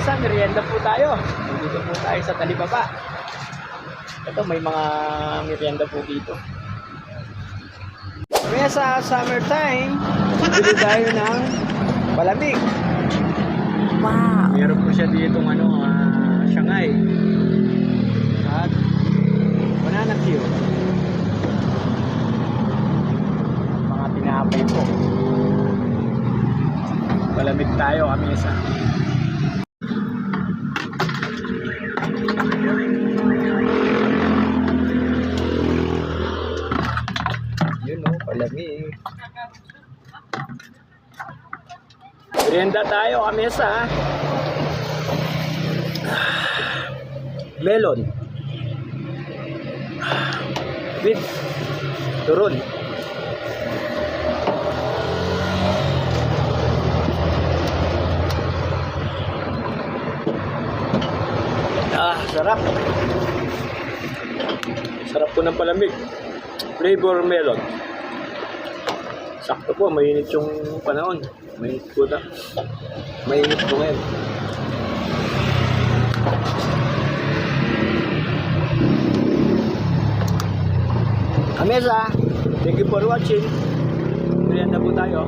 Mesa, merienda po tayo. Dito po tayo sa Talibaba. Ito, may mga merienda po dito. Mesa, summertime. Bili tayo ng palamig. Wow. Meron po siya dito Shanghai. At banana Q. Mga tinapay po. Palamig tayo, Mesa. Yun o, palamig. Merienda tayo, Mesa. Melon. With turon. Sarap. Sarap po ng palamig. Flavor melon. Sakto po, mainit yung panahon. Mainit po na. Mainit po ngayon. Mesa, thank you for watching. Merienda po tayo.